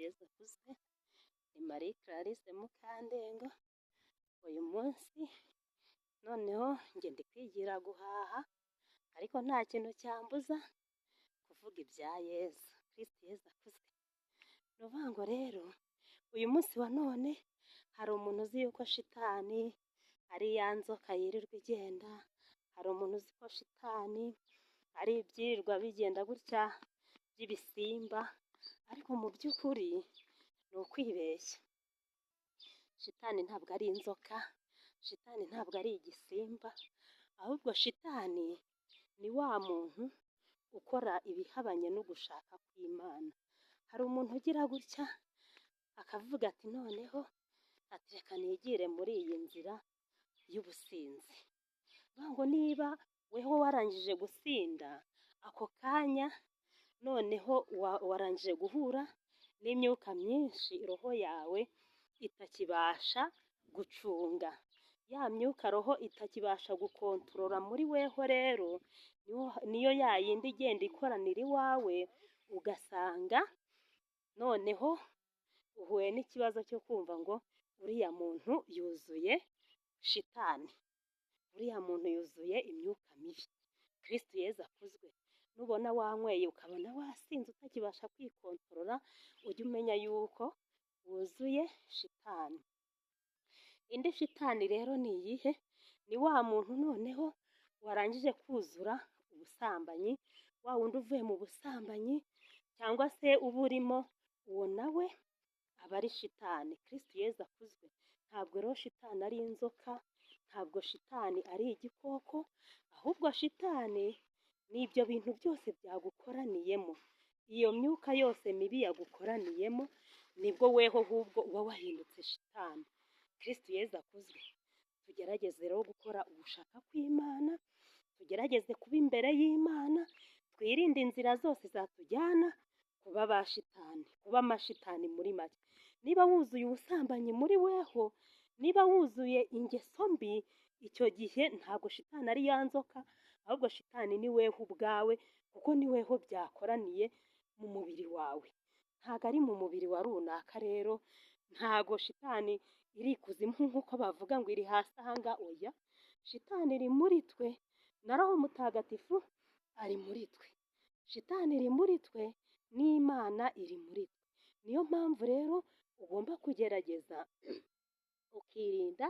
Yesu akuzwe. Ni Marie Clarisse Mukandengo. Uyu munsi noneho njye ndi kwigira guhaha, ariko nta kintu cyambuza kuvuga ibya Yesu. Kristo Yesu akuzwe. Ni ukuvuga ngo rero uyu munsi wa none hari umuntu uzi yuko shitani ari ya nzoka yirirwa igenda, hari umuntu uzi ko shitani ari ibyirirwa bigenda gutya by'ibisimba, ariko mu by'ukuri ni ukwibeshya. Shitani ntabwo ari inzoka, shitani ntabwo ari igisimba, ahubwo shitani ni wa muntu ukora ibihabanye no gushaka kw'Imana. Hari umuntu ugira gutya akavuga ati noneho ati reka nigire muri iyi nzira y'ubusinzi. Ngo niba weho warangije gusinda ako kanya, noneho warangije guhura n'imyuka myinshi roho yawe itakibasha gucunga. Ya myuka roho itakibasha gukontorora muri weho, rero niyo yayindi igenda ikoranira iwawe, ugasanga noneho uhuye n'ikibazo cyo kumva ngo uriya muntu yuzuye shitani, uriya muntu yuzuye imyuka mibi. Kristo Yesu akuzwe. Nubona wanyweye ukabona wasinze utakibasha kwikontorora, ujye umenya yuko wuzuye shitani. Indi shitani rero ni iyihe? Ni wa muntu noneho warangije kuzura ubusambanyi, wa wundi uvuye mu busambanyi cyangwa se uba urimo, uwo nawe aba ari shitani. Kristo Yesu akuzwe. Ntabwo rero shitani ari inzoka, ntabwo shitani ari igikoko, ahubwo shitani ni ibyo bintu byose byagukoraniyemo. Iyo myuka yose mibi yagukoraniyemo, nibwo weho ahubwo uba wahindutse shitani. Kristo Yesu akuzwe. Tugerageze rero gukora ugushaka kw'Imana, tugerageze kuba imbere y'Imana, twirinde inzira zose zatujyana kuba ba shitani, kuba amashitani muri make. Niba wuzuye ubusambanyi muri weho, niba wuzuye ingeso mbi, icyo gihe ntabwo shitani ari ya nzoka, ahubwo shitani ni weho ubwawe, kuko ni weho byakoraniye mu mubiri wawe. Ntabwo ari mu mubiri wa runaka. Rero ntabwo shitani iri ikuzimu nk'uko bavuga ngo iri hasi ahanga, oya. Shitani iri muri twe, na Roho Mutagatifu ari muri twe. Shitani iri muri twe, n'Imana iri muri twe. Niyo mpamvu rero ugomba kugerageza ukirinda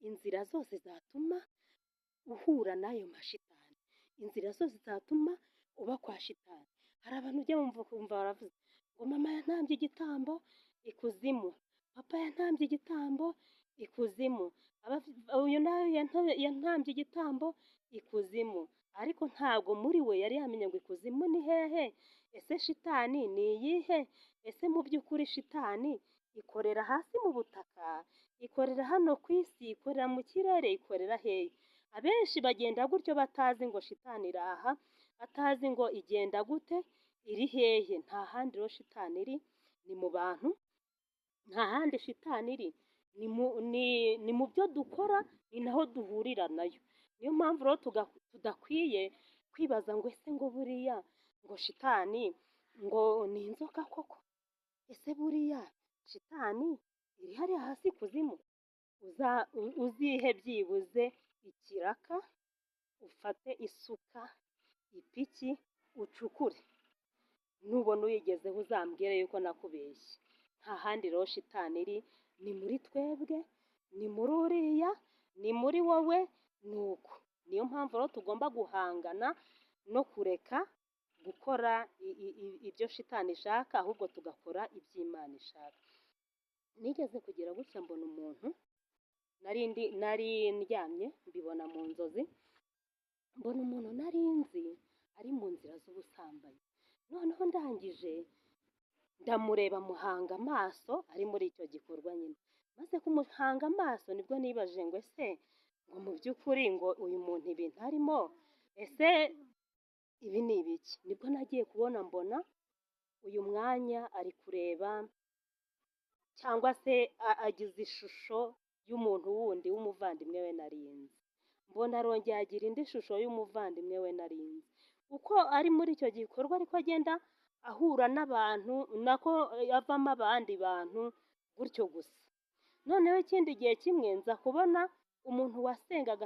inzira zose zatuma uhura n'ayo mashitani, inzira zose zatuma uba kwa shitani. Hari abantu ujya kumva baravuze ngo mama yantambye igitambo ikuzimu, papa yantambye igitambo ikuzimu, uyu nawe yantambye igitambo ikuzimu, ariko ntabwo muri we yari yamenye ngo ikuzimu ni hehe, ese shitani ni iyihe, ese mu by'ukuri shitani ikorera hasi mu butaka, ikorera hano ku isi, ikorera mu kirere, ikorera hehe? Abenshi bagenda gutyo batazi ngo shitani iri aha, batazi ngo igenda gute, iri hehe. Nta handi rero shitani iri, ni mu bantu. Nta handi shitani iri, ni mu byo dukora, ni naho duhurira nayo. Niyo mpamvu rero tudakwiye kwibaza ngo ese ngo buriya ngo shitani ngo ni inzoka koko, ese buriya shitani iri hariya hasi kuzimu. Uzihe byibuze ikiraka, ufate isuka, ipiki, ucukure. Nubona uyigezeho uzambwire yuko nakubeshye. Nta handi rero shitani iri, ni muri twebwe, ni muri uriya, ni muri wowe, ni uko. Niyo mpamvu rero tugomba guhangana no kureka gukora ibyo shitani ishaka, ahubwo tugakora iby'Imana ishaka. Nigeze kugira gutya mbona umuntu, nari ndyamye mbibona mu nzozi, mbona umuntu nari nzi ari mu nzira z'ubusambanyi. Noneho ndangije ndamureba, muhanga amaso, ari muri icyo gikorwa nyine. Maze kumuhanga amaso nibwo nibaje ngo ese ngo mu by'ukuri ngo uyu muntu ibintu arimo, ese ibi ni ibiki? Nibwo nagiye kubona mbona uyu mwanya ari kureba, cyangwa se agize ishusho y'umuntu wundi w'umuvandimwe we narinzi. Mbona arongera agira indi shusho y'umuvandimwe we narinzi. Uko ari muri icyo gikorwa ariko agenda ahura n'abantu nako avamo abandi bantu gutyo gusa. Noneho ikindi gihe kimwe nza kubona umuntu wasengaga,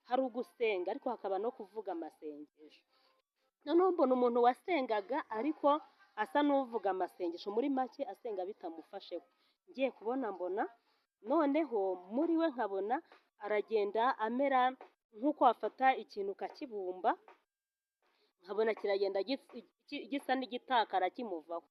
hari ugusenga ariko hakaba no kuvuga amasengesho. Noneho mbona umuntu wasengaga ariko asa n'uvuga amasengesho, muri make asenga bitamufasheho. Ngiye kubona mbona noneho muri we nkabona aragenda amera nk'uko wafata ikintu ukakibumba, nkabona kiragenda gisa n'igitakara kimuvaho.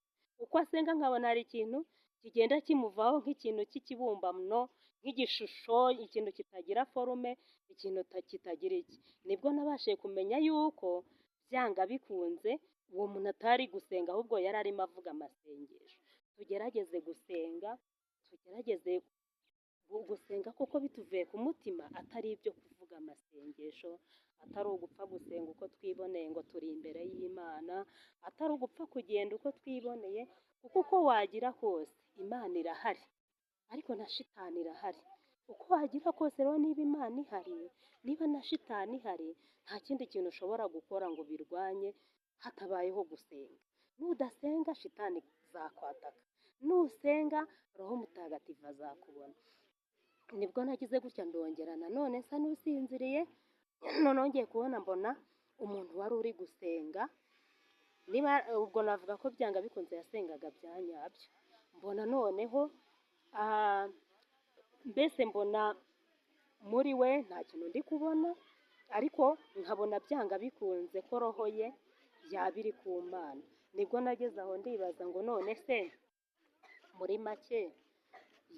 Uko asenga nkabona hari ikintu kigenda kimuvaho nk'ikintu cy'ikibumbano, nk'igishusho, ikintu kitagira forume, ikintu kitagira iki. Nibwo nabashije kumenya yuko byanga bikunze uwo muntu atari gusenga, ahubwo yari arimo avuga amasengesho. Tugerageze gusenga, tugerageze gusenga kuko bituvuye ku mutima, atari ibyo kuvuga amasengesho, atari ugupfa gusenga uko twiboneye ngo turi imbere y'Imana, atari ugupfa kugenda uko twiboneye, kuko uko wagira kose Imana irahari ariko na shitani irahari. Uko wagira kose rero niba Imana ihari, niba na shitani ihari, nta kindi kintu ushobora gukora ngo birwanye hatabayeho gusenga. Nudasenga shitani zakwataka, nusenga Roho Mutagatifu azakubona. Nibwo nagize gutya ndongera nanone nsa n'usinziriye, noneho ngiye kubona mbona umuntu wari uri gusenga, niba ubwo navuga ko byanga bikunze yasengaga bya nyabyo. Mbona noneho mbese mbona muri we nta kintu ndi kubona, ariko nkabona byanga bikunze ko roho ye yaba iri ku Mana. Nibwo nageze aho ndibaza ngo none se muri make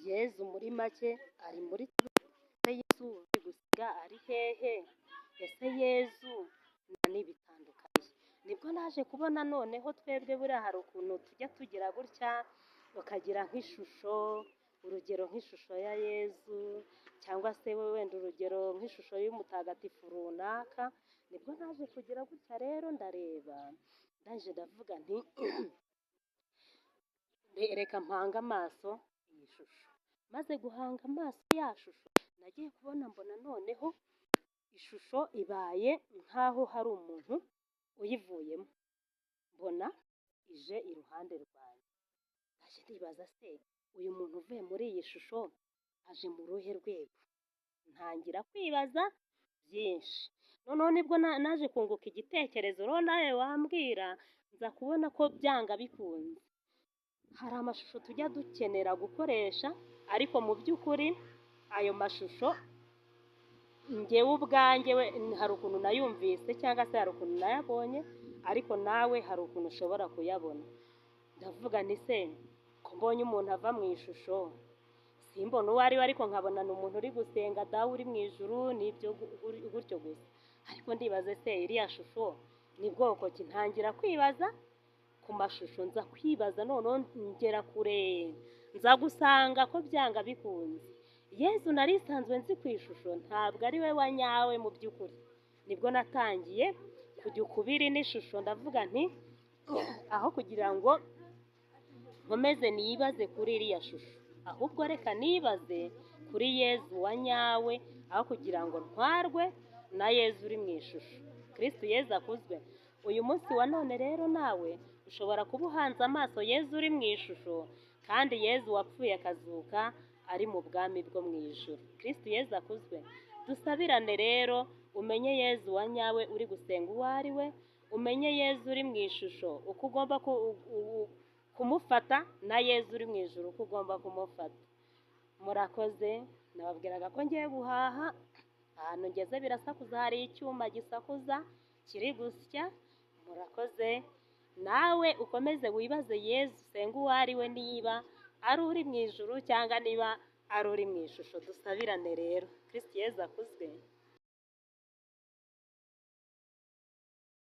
Yezu muri make ari muri Yezu uri gusiga ari hehe? Ese Yezu n'ibitandukanye. Nibwo naje kubona noneho twebwe buriya hari ukuntu tujya tugira gutya ukagira nk'ishusho, urugero nk'ishusho ya Yezu, cyangwa se wenda urugero nk'ishusho y'umutagatifu runaka. Nibwo naje kugira gutya rero ndareba, ndaje ndavuga nti reka mpanga amaso iyi shusho. Maze guhanga amaso ya shusho, nagiye kubona mbona noneho ishusho ibaye nk'aho hari umuntu uyivuyemo, mbona ije iruhande rwanjye. Ndaje ndibaza se uyu muntu uvuye muri iyi shusho aje mu ruhe rwego? Ntangira kwibaza byinshi. Noneho nibwo naje kunguka igitekerezo, rero nawe wambwira, nza kubona ko byanga bikunze hari amashusho tujya dukenera gukoresha, ariko mu by'ukuri ayo mashusho njyewe ubwanjye hari ukuntu nayumvise cyangwa se hari ukuntu nayabonye, ariko nawe hari ukuntu ushobora kuyabona. Ndavuga nti se ko mbonye umuntu ava mu ishusho, simbona uwo ari we, ariko nkabona ni umuntu uri gusenga dawe uri mu ijuru, n'ibyo gutyo gusa. Ariko ndibaze se iriya shusho ni bwoko ki? Ntangira kwibaza ku mashusho, nza kwibaza noneho ngera kure, nza gusanga ko byanga bikunze Yezu nari isanzwe nzi ku ishusho ntabwo ari we wa nyawe mu by'ukuri. Nibwo natangiye kujya ukubiri n'ishusho, ndavuga nti aho kugira ngo nkomeze nibaze kuri iriya shusho, ahubwo reka nibaze kuri Yezu wa nyawe, aho kugira ngo ntwarwe na Yezu uri mu ishusho. Kristo Yezu akuzwe. Uyu munsi wa none rero nawe ushobora kuba uhanze amaso Yezu uri mu ishusho, kandi Yezu wapfuye akazuka ari mu bwami bwo mu ijuru. Kristo Yezu akuzwe. Dusabirane rero, umenye Yezu wa nyawe uri gusenga uwo ari we, umenye Yezu uri mu ishusho uko ugomba kumufata, na Yezu uri mu ijuru uko ugomba kumufata. Murakoze. Nababwiraga ko ngiye guhaha, ahantu ngeze birasakuza, hari icyuma gisakuza kiri gusya. Murakoze. Nawe ukomeze wibaze Yezu usenga uwo ari we, niba ari uri mu ijuru cyangwa niba ari uri mu ishusho. Dusabirane rero. Kristo Yezu akuzwe.